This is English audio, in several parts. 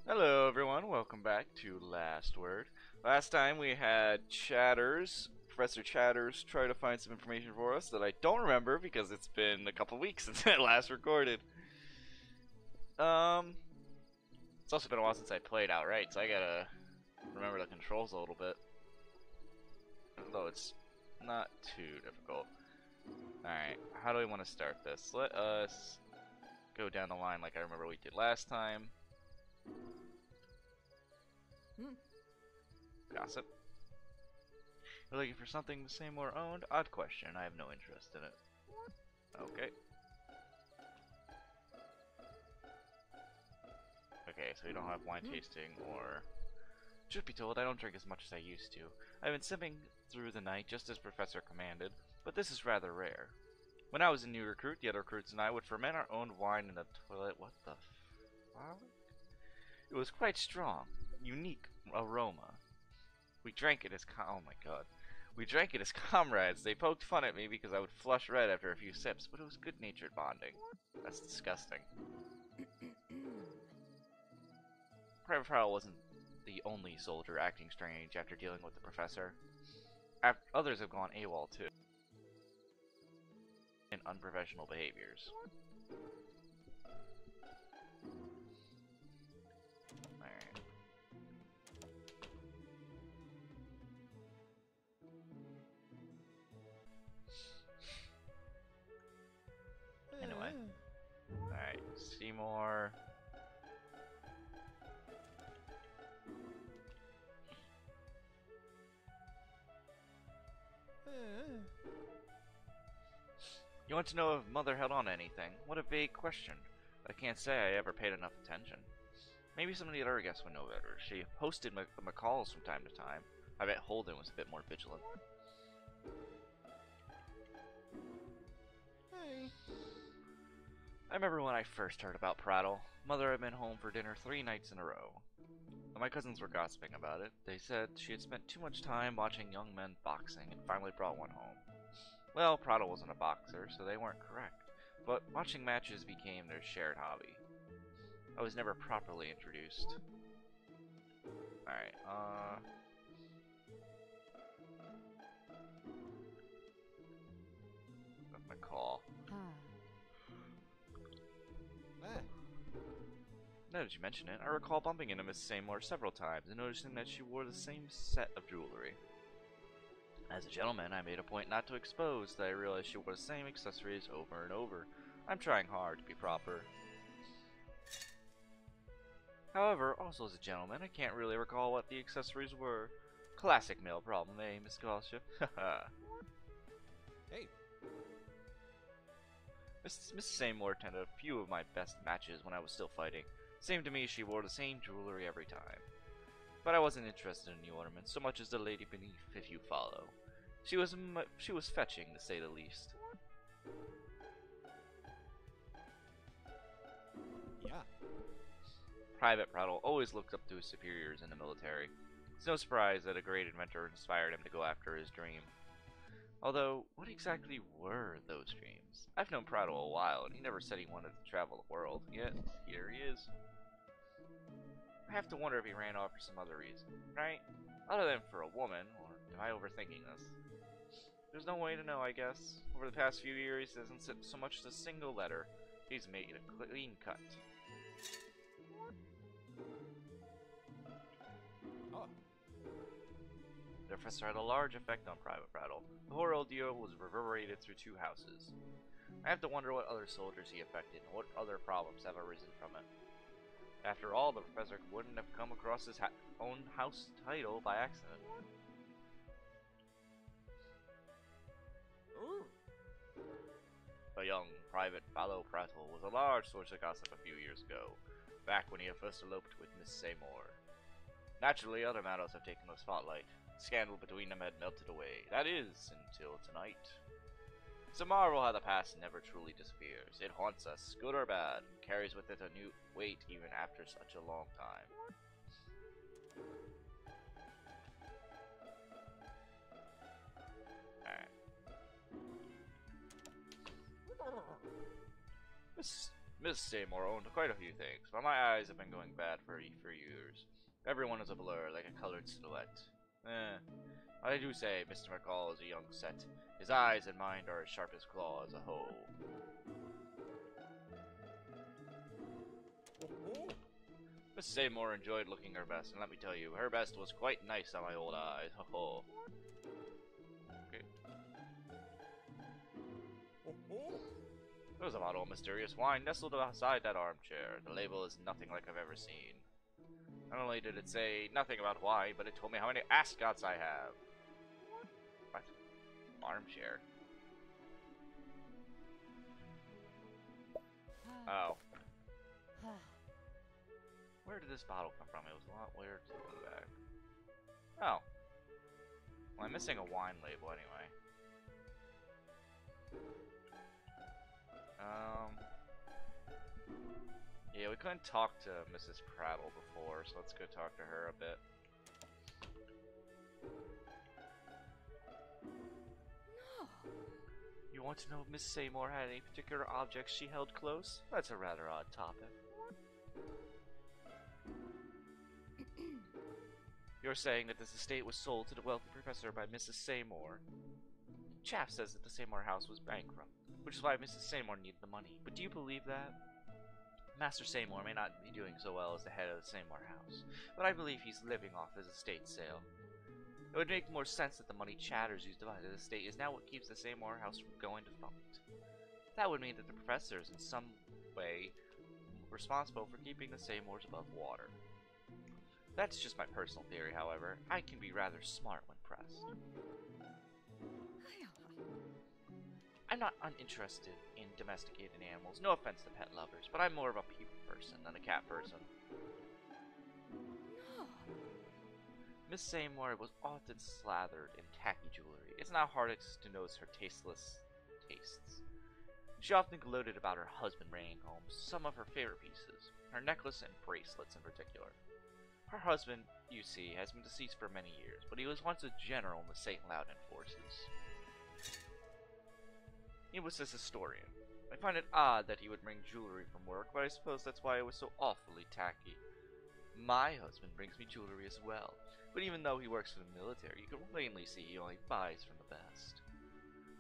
Hello everyone, welcome back to Last Word. Last time we had Professor Chatters, try to find some information for us that I don't remember because it's been a couple weeks since I last recorded. Um, it's also been a while since I played outright, so I gotta remember the controls a little bit. Although it's not too difficult. Alright, how do we want to start this? Let us go down the line like I remember we did last time. Gossip. You're looking for something the same or owned? Odd question. I have no interest in it. Okay. Okay, so we don't have wine tasting or... Truth be told, I don't drink as much as I used to. I've been sipping through the night just as Professor commanded, but this is rather rare. When I was a new recruit, the other recruits and I would ferment our own wine in the toilet. What the fuck? It was quite strong. Unique aroma. We drank it as oh my god. We drank it as comrades. They poked fun at me because I would flush red after a few sips, but it was good-natured bonding. That's disgusting. Private Prowl wasn't the only soldier acting strange after dealing with the professor. Others have gone AWOL too. In unprofessional behaviors. Alright. Anyway. Alright, Seymour. You want to know if Mother held on to anything? What a vague question. I can't say I ever paid enough attention. Maybe some of the other guests would know better. She hosted McCalls from time to time. I bet Holden was a bit more vigilant. Hey. I remember when I first heard about Prattle. Mother had been home for dinner 3 nights in a row. My cousins were gossiping about it. They said she had spent too much time watching young men boxing and finally brought one home. Well, Prattle wasn't a boxer, so they weren't correct. But watching matches became their shared hobby. I was never properly introduced. Alright, McCall. Now that you mention it, I recall bumping into Miss Seymour several times and noticing that she wore the same set of jewelry. As a gentleman, I made a point not to expose that I realized she wore the same accessories over and over. I'm trying hard to be proper. However, also as a gentleman, I can't really recall what the accessories were. Classic male problem, eh, Miss Scholarship? Haha. Hey. Miss Seymour attended a few of my best matches when I was still fighting. Seemed to me she wore the same jewelry every time. But I wasn't interested in the ornaments so much as the lady beneath, if you follow. She was fetching, to say the least. Yeah. Private Prattle always looked up to his superiors in the military. It's no surprise that a great inventor inspired him to go after his dream. Although, what exactly were those dreams? I've known Prattle a while, and he never said he wanted to travel the world, yet here he is. I have to wonder if he ran off for some other reason, right? Other than for a woman, or am I overthinking this? There's no way to know, I guess. Over the past few years, he hasn't sent so much as a single letter. He's made a clean cut. Oh. The professor had a large effect on Private Prattle. The whole ordeal was reverberated through 2 houses. I have to wonder what other soldiers he affected and what other problems have arisen from it. After all, the professor wouldn't have come across his own house title by accident. Ooh. A young Private Fallow Prattle was a large source of gossip a few years ago, back when he had first eloped with Miss Seymour. Naturally, other matters have taken the spotlight. The scandal between them had melted away. That is, until tonight. It's a marvel how the past never truly disappears. It haunts us, good or bad, and carries with it a new weight even after such a long time. Alright. Miss Seymour owned quite a few things, but my eyes have been going bad for years. Everyone is a blur, like a colored silhouette. I do say Mr. McCall is a young set. His eyes and mind are as sharp as claws, a hoe. Miss Seymour enjoyed looking her best, and let me tell you, her best was quite nice on my old eyes, ho ho. Okay. There was a bottle of mysterious wine nestled beside that armchair. The label is nothing like I've ever seen. Not only did it say nothing about wine, but it told me how many ascots I have. What? Armchair? Oh. Where did this bottle come from? It was a lot weird to look back. Oh. Well, I'm missing a wine label anyway. Yeah, we couldn't talk to Mrs. Prattle before, so let's go talk to her a bit. You want to know if Miss Seymour had any particular objects she held close? That's a rather odd topic. You're saying that this estate was sold to the wealthy professor by Mrs. Seymour. Chaff says that the Seymour house was bankrupt, which is why Mrs. Seymour needed the money. But do you believe that? Master Seymour may not be doing so well as the head of the Seymour house, but I believe he's living off his estate sale. It would make more sense that the money Chatters used to buy the estate is now what keeps the Seymour house from going defunct. That would mean that the professor is in some way responsible for keeping the Seymours above water. That's just my personal theory, however. I can be rather smart when pressed. I'm not uninterested in domesticated animals, no offense to pet lovers, but I'm more of a people person than a cat person. Miss Seymour was often slathered in tacky jewelry. It's not hard to notice her tasteless tastes. She often gloated about her husband bringing home some of her favorite pieces, her necklace and bracelets in particular. Her husband, you see, has been deceased for many years, but he was once a general in the St. Loudon forces. He was a historian. I find it odd that he would bring jewelry from work, but I suppose that's why it was so awfully tacky. My husband brings me jewelry as well, but even though he works for the military, you can plainly see he only buys from the best.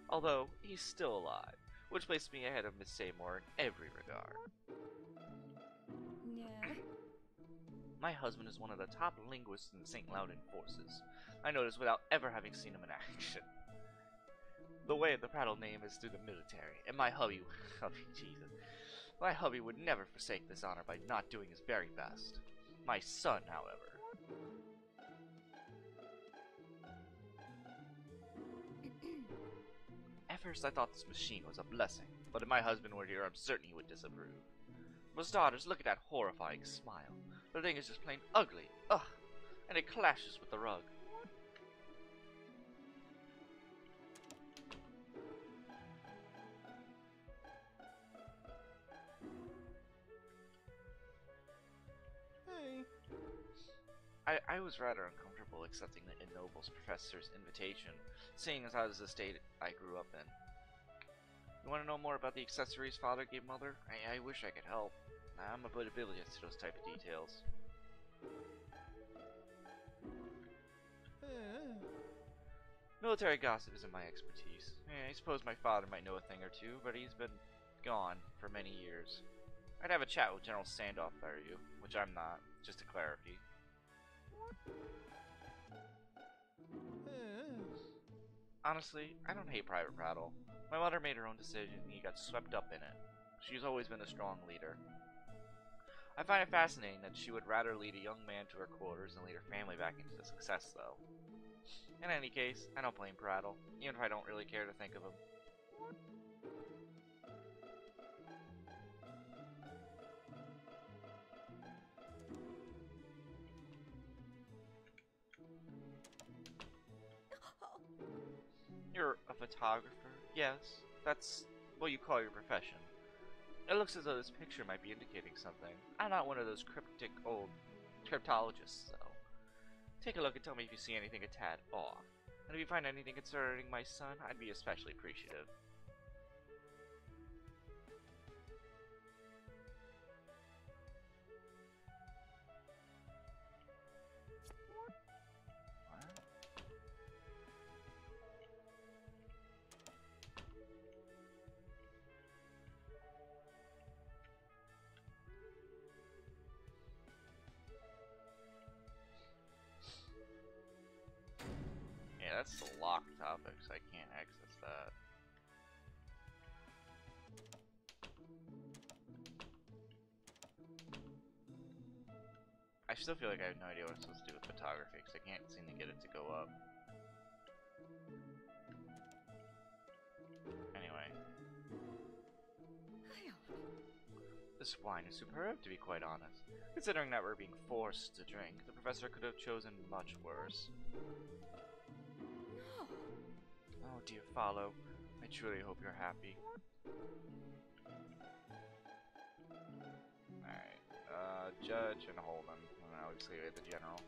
Although, he's still alive, which places me ahead of Miss Seymour in every regard. Yeah. My husband is one of the top linguists in the St. Loudon forces. I noticed without ever having seen him in action. The way the Prattle name is through the military, and my hubby, Jesus, my hubby would never forsake this honor by not doing his very best. My son, however. At first I thought this machine was a blessing, but if my husband were here, I'm certain he would disapprove. For starters, look at that horrifying smile. The thing is just plain ugly. Ugh! And it clashes with the rug. I was rather uncomfortable accepting the ennobles professor's invitation, seeing as how this estate I grew up in. You want to know more about the accessories father gave mother? I wish I could help. I'm a bit oblivious to those type of details. Military gossip isn't my expertise. I suppose my father might know a thing or two, but he's been gone for many years. I'd have a chat with General Sandoff if I were you, which I'm not, just a clarity. Honestly, I don't hate Private Prattle. My mother made her own decision and he got swept up in it. She's always been a strong leader. I find it fascinating that she would rather lead a young man to her quarters than lead her family back into success, though. In any case, I don't blame Prattle, even if I don't really care to think of him. You're a photographer? Yes, that's what you call your profession. It looks as though this picture might be indicating something. I'm not one of those cryptic old cryptologists, though. Take a look and tell me if you see anything a tad off. And if you find anything concerning my son, I'd be especially appreciative. that's the locked topic, so I can't access that. I still feel like I have no idea what I'm supposed to do with photography, because I can't seem to get it to go up. Anyway. This wine is superb, to be quite honest. Considering that we're being forced to drink, the professor could have chosen much worse. Oh, dear Follow. I truly hope you're happy. Alright, Judge and Holden. And obviously we have the General.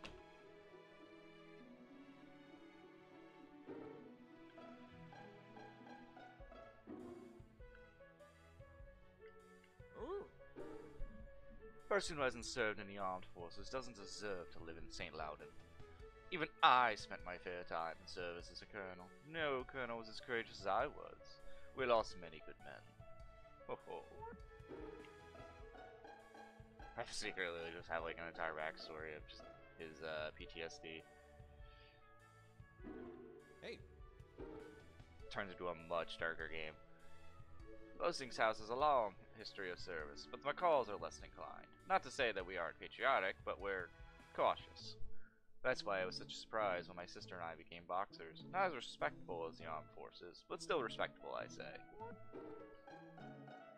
Ooh. Person who hasn't served in the armed forces doesn't deserve to live in St. Loudon. Even I spent my fair time in service as a colonel. No colonel was as courageous as I was. We lost many good men. Ho ho. I secretly just have like an entire backstory of just his PTSD. Hey. Turns into a much darker game. Boasting's house has a long history of service, but the McCalls are less inclined. Not to say that we aren't patriotic, but we're cautious. That's why it was such a surprise when my sister and I became boxers. Not as respectable as the armed forces, but still respectable, I say.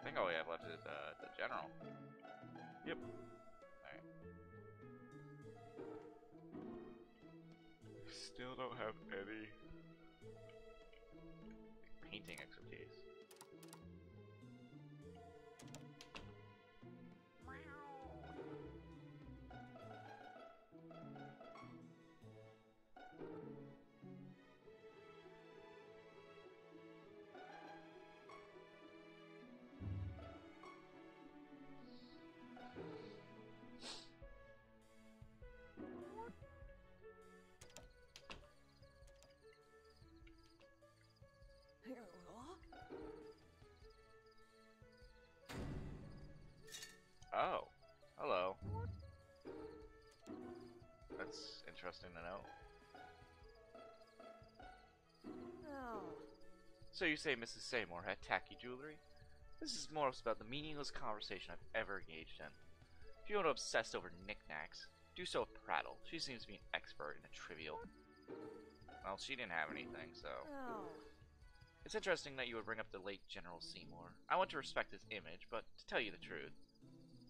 I think all we have left is the General. Yep. Alright. Still don't have any painting expertise. Oh, hello. That's interesting to know. Oh. So you say Mrs. Seymour had tacky jewelry? This is more about the meaningless conversation I've ever engaged in. If you want to obsess over knickknacks, do so with Prattle. She seems to be an expert in the trivial. Well, she didn't have anything, so... Oh. It's interesting that you would bring up the late General Seymour. I want to respect his image, but to tell you the truth,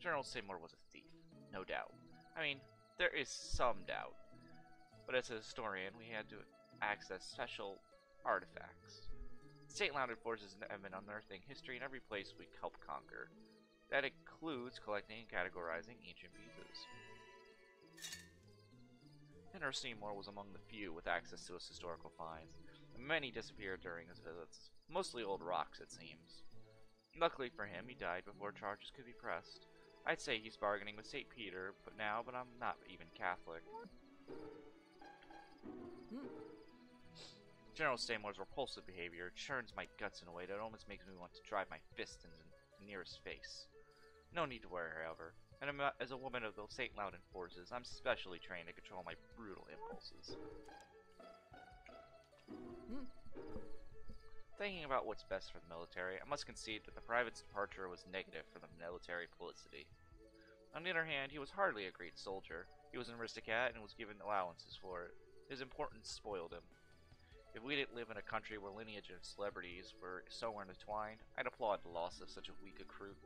General Seymour was a thief, no doubt. I mean, there is some doubt. But as a historian, we had to access special artifacts. St. Loudon forces have been unearthing history in every place we help conquer. That includes collecting and categorizing ancient pieces. General Seymour was among the few with access to his historical finds. Many disappeared during his visits, mostly old rocks it seems. Luckily for him, he died before charges could be pressed. I'd say he's bargaining with St. Peter, but I'm not even Catholic. General Seymour's repulsive behavior churns my guts in a way that almost makes me want to drive my fist into the nearest face. No need to worry, however, and as a woman of the St. Loudon forces, I'm specially trained to control my brutal impulses. Thinking about what's best for the military, I must concede that the private's departure was negative for the military publicity. On the other hand, he was hardly a great soldier. He was an aristocrat and was given allowances for it. His importance spoiled him. If we didn't live in a country where lineage and celebrities were so intertwined, I'd applaud the loss of such a weak recruit.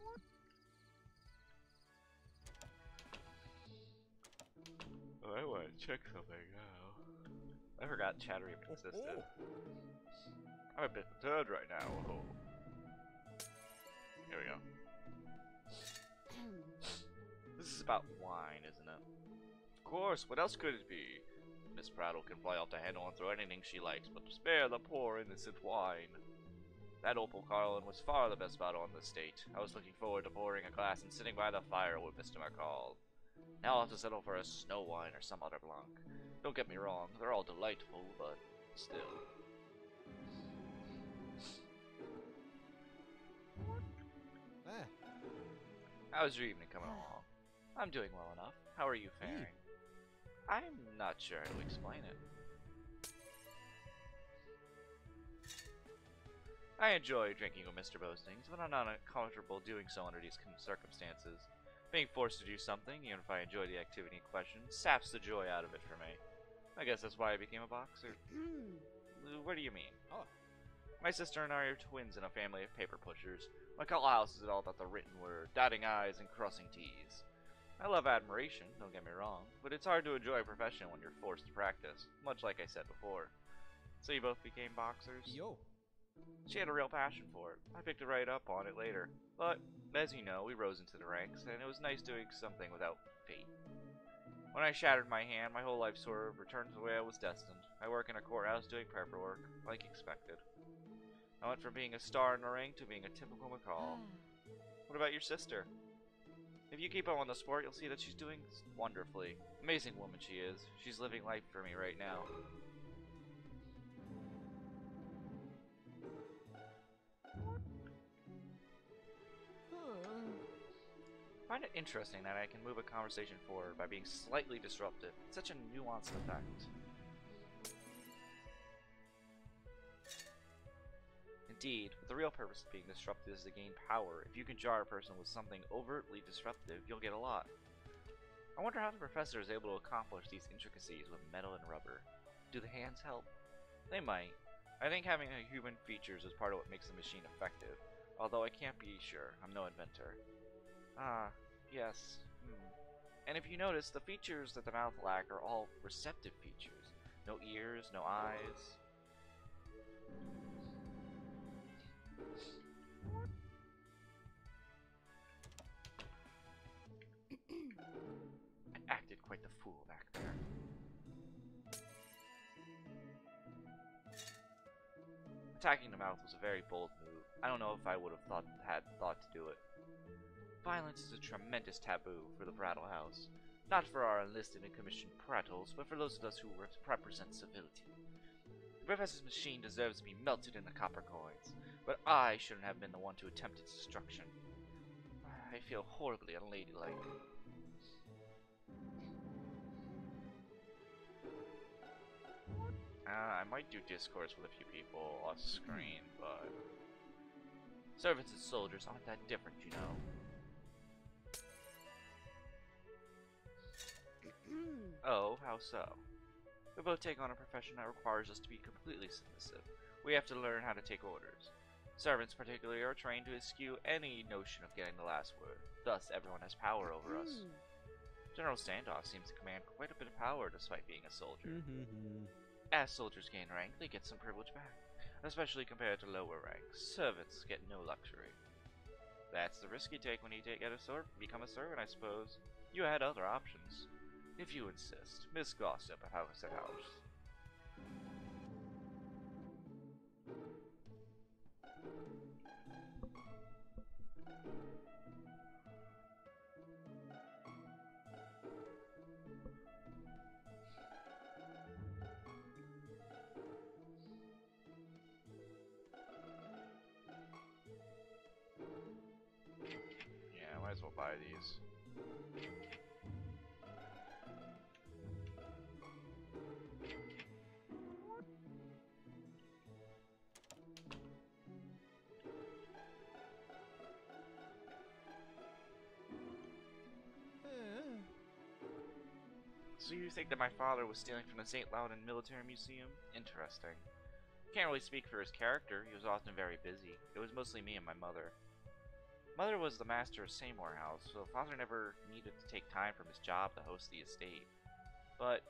Oh, I want to check something now. I forgot Chattery existed. I'm a bit deterred right now. Oh. Here we go. This is about wine, isn't it? Of course, what else could it be? Miss Prattle can fly off the handle and throw anything she likes, but to spare the poor innocent wine. That Opal Carlin was far the best bottle on the estate. I was looking forward to pouring a glass and sitting by the fire with Mr. McCall. Now I'll have to settle for a snow wine or some other blanc. Don't get me wrong, they're all delightful, but still. How's your evening coming along? I'm doing well enough. How are you faring? I'm not sure how to explain it. I enjoy drinking with Mr. Bostings, but I'm not comfortable doing so under these circumstances. Being forced to do something, even if I enjoy the activity in question, saps the joy out of it for me. I guess that's why I became a boxer. What do you mean? Oh, My sister and I are twins in a family of paper pushers. My call house is all about the written word, dotting I's and crossing T's. I love admiration, don't get me wrong, but it's hard to enjoy a profession when you're forced to practice, much like I said before. So you both became boxers? yo. She had a real passion for it. I picked it right up on it later. But, as you know, we rose into the ranks, and it was nice doing something without fate. When I shattered my hand, my whole life sort of returned to the way I was destined. I work in a courthouse doing paperwork, like expected. I went from being a star in the ring to being a typical McCall. What about your sister? If you keep up on the sport, you'll see that she's doing wonderfully. Amazing woman she is. She's living life for me right now. I find it interesting that I can move a conversation forward by being slightly disruptive. It's such a nuanced effect. Indeed, the real purpose of being disruptive is to gain power. If you can jar a person with something overtly disruptive, you'll get a lot. I wonder how the professor is able to accomplish these intricacies with metal and rubber. Do the hands help? They might. I think having a human features is part of what makes the machine effective, although I can't be sure. I'm no inventor. Ah, yes. And if you notice, the features that the mouth lack are all receptive features. No ears, no eyes. I acted quite the fool back there. Attacking the mouth was a very bold move. I don't know if I would have had thought to do it. Violence is a tremendous taboo for the Prattle House. Not for our enlisted and commissioned prattles, but for those of us who represent civility. The Professor's machine deserves to be melted into copper coins, but I shouldn't have been the one to attempt its destruction. I feel horribly unladylike. I might do discourse with a few people off screen, but servants and soldiers aren't that different, you know. Oh, how so? We both take on a profession that requires us to be completely submissive. We have to learn how to take orders. Servants, particularly, are trained to eschew any notion of getting the last word. Thus, everyone has power over us. General Standoff seems to command quite a bit of power despite being a soldier. As soldiers gain rank, they get some privilege back, especially compared to lower ranks. Servants get no luxury. That's the risk you take when you become a servant, I suppose. You had other options. If you insist. Miss Gossip at House at House. Yeah, might as well buy these. So you think that my father was stealing from the St. Loudon Military Museum? Interesting. Can't really speak for his character. He was often very busy. It was mostly me and my mother. Mother was the master of Seymour House, so father never needed to take time from his job to host the estate. But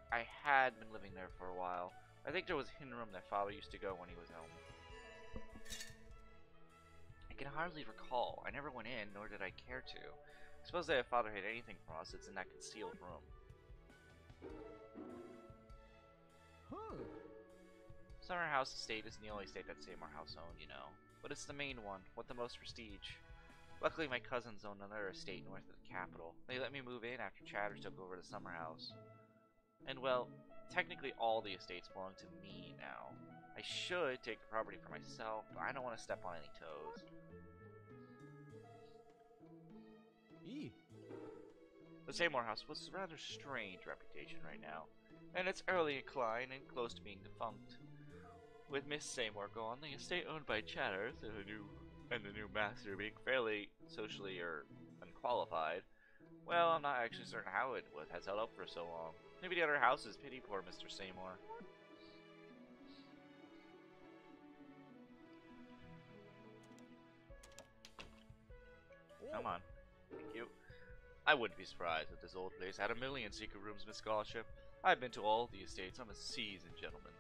I had been living there for a while. I think there was a hidden room that father used to go when he was home. I can hardly recall. I never went in, nor did I care to. I suppose that if father hid anything from us, it's in that concealed room. Summer House Estate isn't the only estate that Seymour House owned, you know. But it's the main one, with the most prestige. Luckily, my cousins own another estate north of the capital. They let me move in after Chatters took over the Summer House. And well, technically all the estates belong to me now. I should take the property for myself, but I don't want to step on any toes. The Seymour House was a rather strange reputation right now, and it's early decline and close to being defunct. With Miss Seymour gone, the estate owned by Chatters and the new master being fairly socially unqualified, well, I'm not actually certain how it has held up for so long. Maybe the other houses pity poor Mr. Seymour. Come on. Thank you. I wouldn't be surprised if this old place had a million secret rooms, Miss Scholarship. I've been to all the estates. I'm a seasoned gentleman.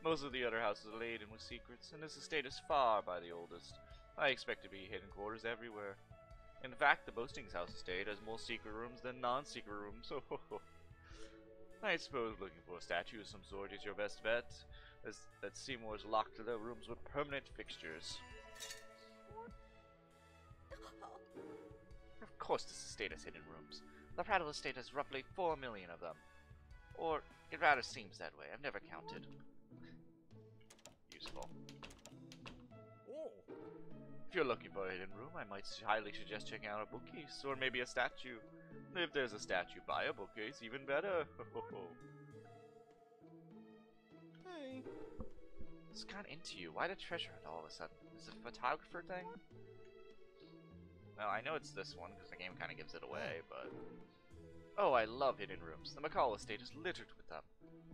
Most of the other houses are laden with secrets, and this estate is far by the oldest. I expect to be hidden quarters everywhere. In fact, the Boasting's house estate has more secret rooms than non-secret rooms. I suppose looking for a statue of some sort is your best bet, as that Seymour's locked their rooms with permanent fixtures. Of course this estate has hidden rooms. The Prattle estate has roughly 4 million of them. Or, it rather seems that way. I've never counted. Useful. Oh. If you're looking for a hidden room, I might highly suggest checking out a bookcase, or maybe a statue. If there's a statue by a bookcase, even better. Hey. What's got into you? Why the treasure hunt all of a sudden? Is it a photographer thing? Well, I know it's this one, because the game kind of gives it away, but... Oh, I love hidden rooms. The McCall estate is littered with them.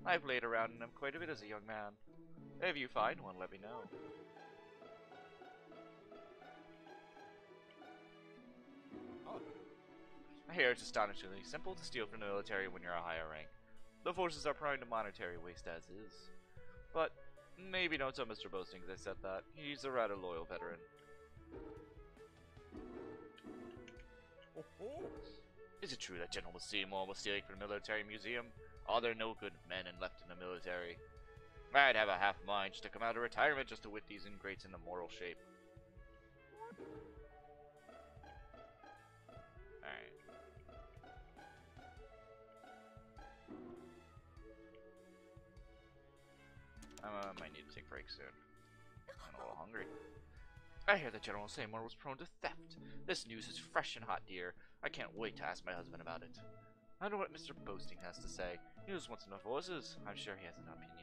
I played around in them quite a bit as a young man. If you find one, let me know. Oh. I hear it's astonishingly simple to steal from the military when you're a higher rank. The forces are prone to monetary waste as is. But maybe don't tell Mr. Boasting I said that. He's a rather loyal veteran. Oh, oh. Is it true that General Seymour was stealing from the military museum? Are there no good men left in the military? I'd have a half mind just to come out of retirement just to whip these ingrates into moral shape. Alright. I might need to take a break soon. I'm a little hungry. I hear that General Seymour was prone to theft. This news is fresh and hot, dear. I can't wait to ask my husband about it. I wonder what Mr. Boasting has to say. He was once enough horses. I'm sure he has an opinion.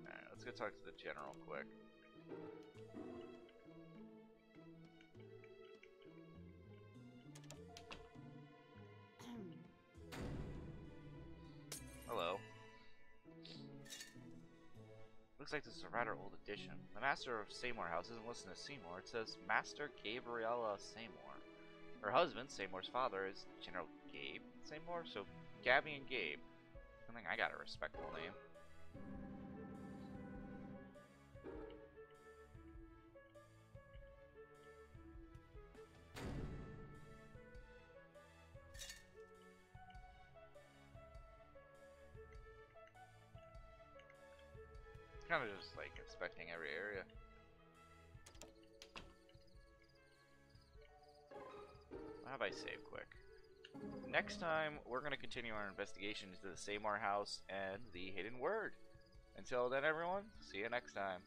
Alright, let's go talk to the general quick. Hello. Looks like this is a rather old edition. The master of Seymour House isn't listed as Seymour. It says Master Gabriella Seymour. Her husband, Seymour's father, is General Gabe Seymour, so Gabby and Gabe. I think I got a respectable name. Kind of just like inspecting every area. How about I save quick? Next time, we're going to continue our investigation into the Seymour house and the hidden word. Until then, everyone, see you next time.